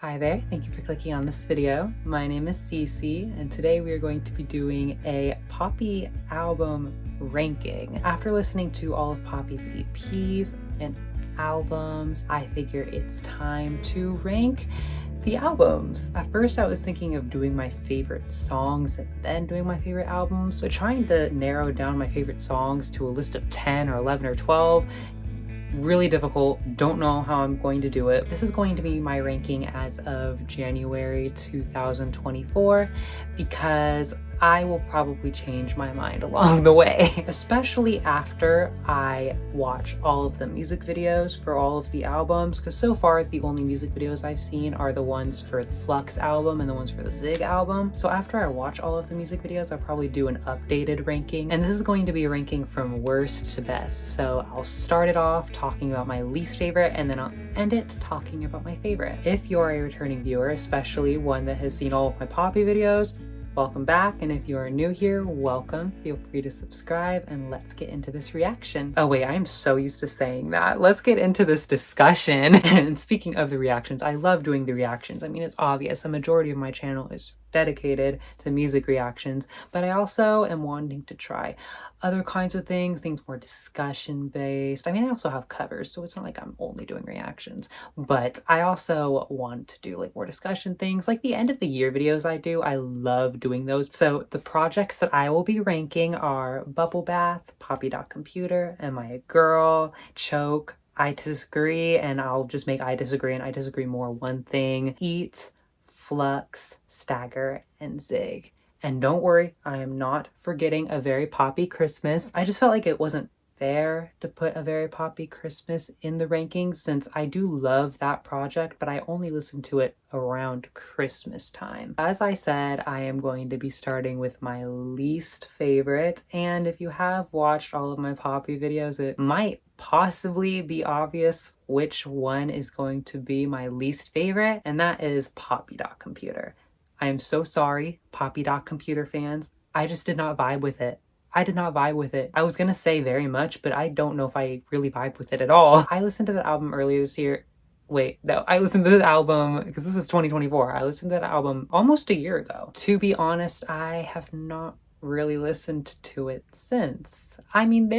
Hi there, thank you for clicking on this video. My name is Cece, and today we are going to be doing a Poppy album ranking. After listening to all of Poppy's EPs and albums, I figure it's time to rank the albums. At first I was thinking of doing my favorite songs and then doing my favorite albums, but trying to narrow down my favorite songs to a list of 10 or 11 or 12, really difficult. Don't know how I'm going to do it. This is going to be my ranking as of January 2024 because I will probably change my mind along the way, especially after I watch all of the music videos for all of the albums, because so far the only music videos I've seen are the ones for the Flux album and the ones for the Zig album. So after I watch all of the music videos, I'll probably do an updated ranking, and this is going to be a ranking from worst to best. So I'll start it off talking about my least favorite, and then I'll end it talking about my favorite. If you're a returning viewer, especially one that has seen all of my Poppy videos, welcome back, and if you are new here, welcome. Feel free to subscribe, and let's get into this reaction. Oh wait, I'm so used to saying that. Let's get into this discussion. And speaking of the reactions, I love doing the reactions. I mean, it's obvious, a majority of my channel is dedicated to music reactions, but I also am wanting to try other kinds of things more discussion based. I mean, I also have covers, so it's not like I'm only doing reactions, but I also want to do like more discussion things, like the end of the year videos I do. I love doing those. So the projects that I will be ranking are Bubble Bath, Poppy.Computer, Am I a Girl, Choke, I Disagree, and I'll just make I Disagree and I Disagree More one thing, Eat, Flux, Stagger, and Zig. And don't worry, I am not forgetting A Very Poppy Christmas. I just felt like it wasn't fair to put A Very Poppy Christmas in the rankings, since I do love that project, but I only listen to it around Christmas time. As I said, I am going to be starting with my least favorite, and if you have watched all of my Poppy videos, it might possibly be obvious which one is going to be my least favorite, and that is Poppy.Computer. I am so sorry, Poppy.Computer fans. I just did not vibe with it. I did not vibe with it. I was gonna say very much, but I don't know if I really vibe with it at all. I listened to that album earlier this year. Wait, no, I listened to this album, because this is 2024. I listened to that album almost a year ago. To be honest, I have not really listened to it since. I mean,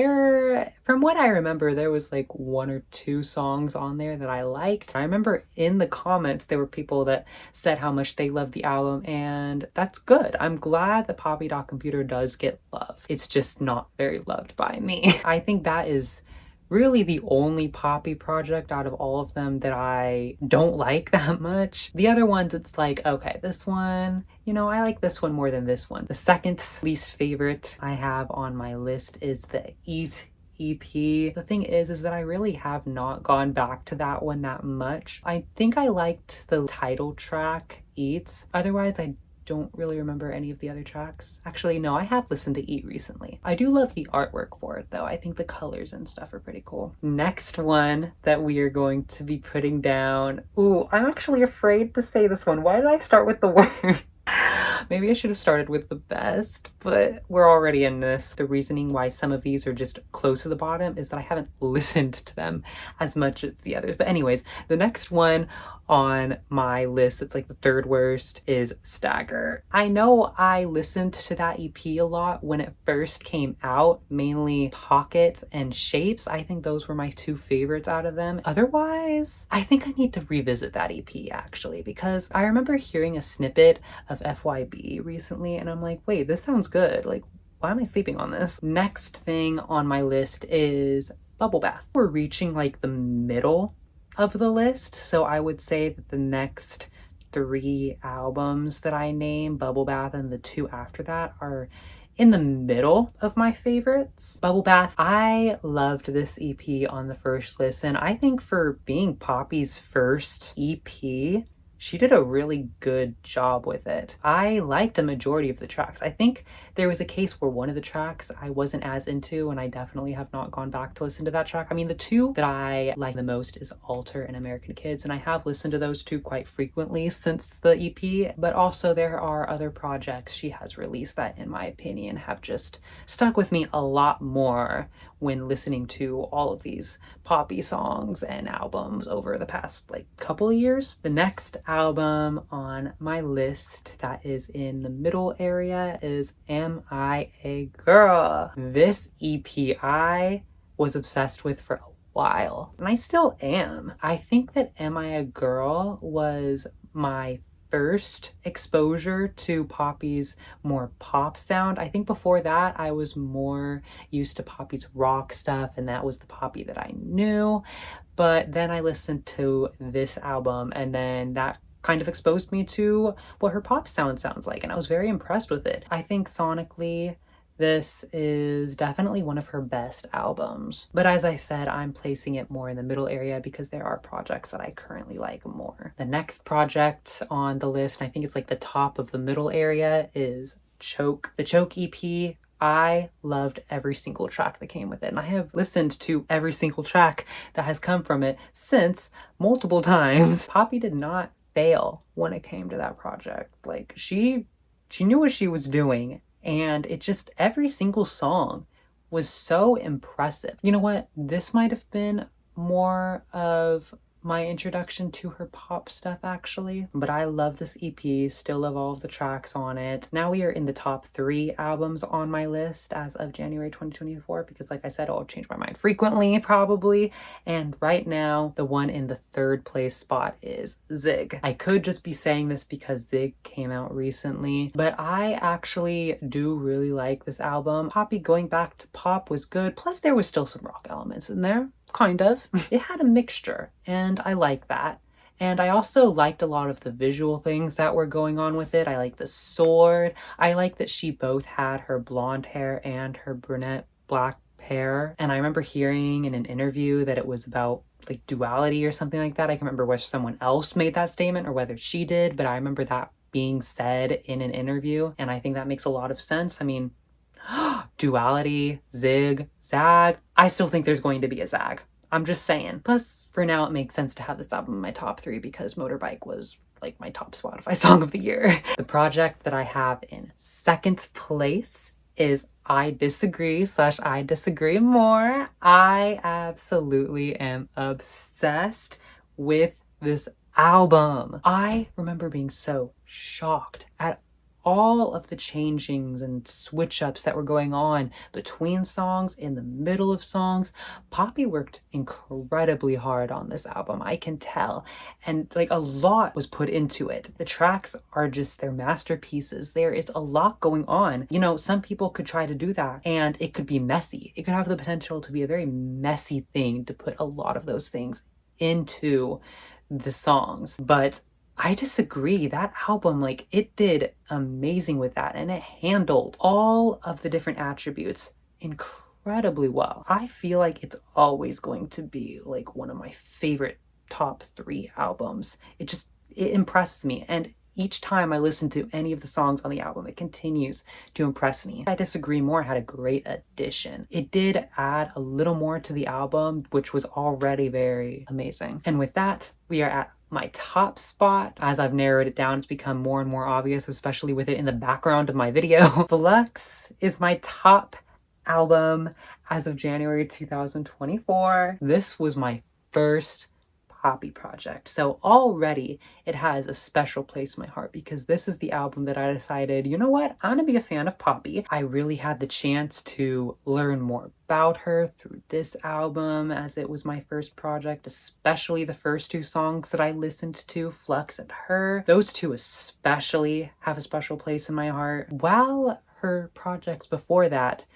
from what I remember, there was like 1 or 2 songs on there that I liked. I remember in the comments there were people that said how much they loved the album, and that's good. I'm glad that Poppy.Computer does get love. It's just not very loved by me. I think that is really the only Poppy project out of all of them that I don't like that much. The other ones, it's like, okay, this one, you know, I like this one more than this one. The second least favorite I have on my list is the Eat EP. The thing is that I really have not gone back to that one that much. I think I liked the title track, Eat. Otherwise, I don't really remember any of the other tracks. Actually, no, I have listened to Eat recently. I do love the artwork for it though. I think the colors and stuff are pretty cool. Next one that we are going to be putting down. Ooh, I'm actually afraid to say this one. Why did I start with the word? Maybe I should have started with the best, but we're already in this. The reasoning why some of these are just close to the bottom is that I haven't listened to them as much as the others. But anyways, the next one on my list that's like the third worst is Stagger. I know I listened to that EP a lot when it first came out, mainly Pocket and Shapes. I think those were my 2 favorites out of them. Otherwise, I think I need to revisit that EP actually, because I remember hearing a snippet of FYB recently and I'm like, wait, this sounds good. Like, why am I sleeping on this? Next thing on my list is Bubble Bath. We're reaching like the middle of the list, so I would say that the next 3 albums that I name, Bubble Bath and the 2 after that, are in the middle of my favorites. Bubble Bath, I loved this EP on the first listen. I think for being Poppy's first EP, she did a really good job with it. I liked the majority of the tracks. I think there was a case where one of the tracks I wasn't as into, and I definitely have not gone back to listen to that track. I mean, the 2 that I like the most is Alter and American Kids, and I have listened to those 2 quite frequently since the EP, but also there are other projects she has released that, in my opinion, have just stuck with me a lot more when listening to all of these poppy songs and albums over the past like couple of years. The next album on my list that is in the middle area is Am I a Girl? This EP I was obsessed with for a while, and I still am. I think that Am I a Girl was my first exposure to Poppy's more pop sound. I think before that I was more used to Poppy's rock stuff, and that was the Poppy that I knew. But then I listened to this album, and then that kind of exposed me to what her pop sound sounds like, and I was very impressed with it. I think sonically this is definitely one of her best albums. But as I said, I'm placing it more in the middle area because there are projects that I currently like more. The next project on the list, and I think it's like the top of the middle area, is Choke. The Choke EP, I loved every single track that came with it, and I have listened to every single track that has come from it since multiple times. Poppy did not fail when it came to that project. Like, she knew what she was doing, and it just, every single song was so impressive. You know what? This might have been more of my introduction to her pop stuff actually, but I love this EP, still love all of the tracks on it. Now we are in the top 3 albums on my list as of January 2024, because like I said, I'll change my mind frequently probably, and right now the one in the 3rd place spot is Zig. I could just be saying this because Zig came out recently, but I actually do really like this album. Poppy going back to pop was good, plus there was still some rock elements in there. Kind of. It had a mixture, and I like that. And I also liked a lot of the visual things that were going on with it. I like the sword. I like that she both had her blonde hair and her brunette black hair. And I remember hearing in an interview that it was about like duality or something like that. I can remember whether someone else made that statement or whether she did, but I remember that being said in an interview, and I think that makes a lot of sense. I mean, duality, zig, zag. I still think there's going to be a zag. I'm just saying. Plus, for now, it makes sense to have this album in my top 3 because Motorbike was like my top Spotify song of the year. The project that I have in 2nd place is I Disagree / I Disagree More. I absolutely am obsessed with this album. I remember being so shocked at all of the changings and switch ups that were going on between songs, in the middle of songs. Poppy worked incredibly hard on this album, I can tell. And like a lot was put into it. The tracks are just, they're masterpieces. There is a lot going on. You know, some people could try to do that and it could be messy. It could have the potential to be a very messy thing to put a lot of those things into the songs. But I disagree. That album, like, it did amazing with that, and it handled all of the different attributes incredibly well. I feel like it's always going to be like one of my favorite top 3 albums. It impresses me, and each time I listen to any of the songs on the album, it continues to impress me. I Disagree More had a great addition. It did add a little more to the album, which was already very amazing. And with that, we are at my top spot. As I've narrowed it down, it's become more and more obvious, especially with it in the background of my video. Flux is my top album as of January 2024. This was my first Poppy project, so already it has a special place in my heart because this is the album that I decided, you know what, I'm gonna be a fan of Poppy. I really had the chance to learn more about her through this album, as it was my first project, especially the first 2 songs that I listened to, Flux and Her. Those 2 especially have a special place in my heart. While her projects before that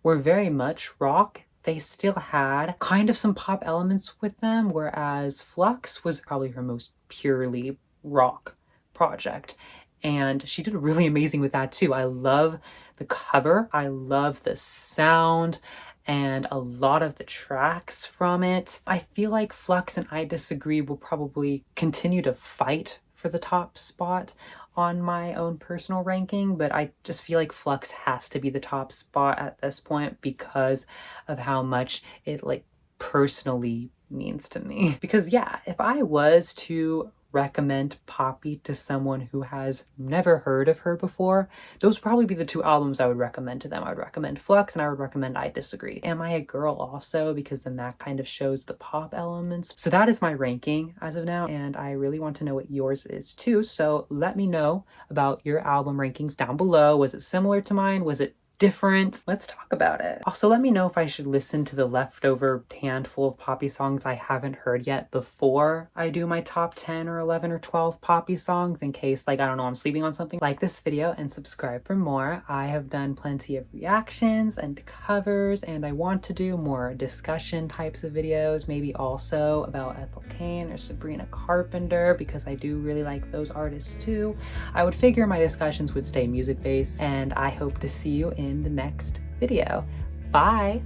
were very much rock, they still had kind of some pop elements with them, whereas Flux was probably her most purely rock project. And she did really amazing with that too. I love the cover. I love the sound and a lot of the tracks from it. I feel like Flux and I Disagree will probably continue to fight for the top spot on my own personal ranking, but I just feel like Flux has to be the top spot at this point because of how much it like personally means to me. Because yeah, if I was to recommend Poppy to someone who has never heard of her before, those would probably be the two albums I would recommend to them. I would recommend Flux and I would recommend I Disagree. Am I a Girl also, because then that kind of shows the pop elements. So that is my ranking as of now, and I really want to know what yours is too. So let me know about your album rankings down below. Was it similar to mine? Was it different? Let's talk about it. Also, let me know if I should listen to the leftover handful of Poppy songs I haven't heard yet before I do my top 10 or 11 or 12 Poppy songs, in case, like, I don't know, I'm sleeping on something. Like this video and subscribe for more. I have done plenty of reactions and covers, and I want to do more discussion types of videos, maybe also about Ethel Cain or Sabrina Carpenter, because I do really like those artists too. I would figure my discussions would stay music based, and I hope to see you in the next video. Bye!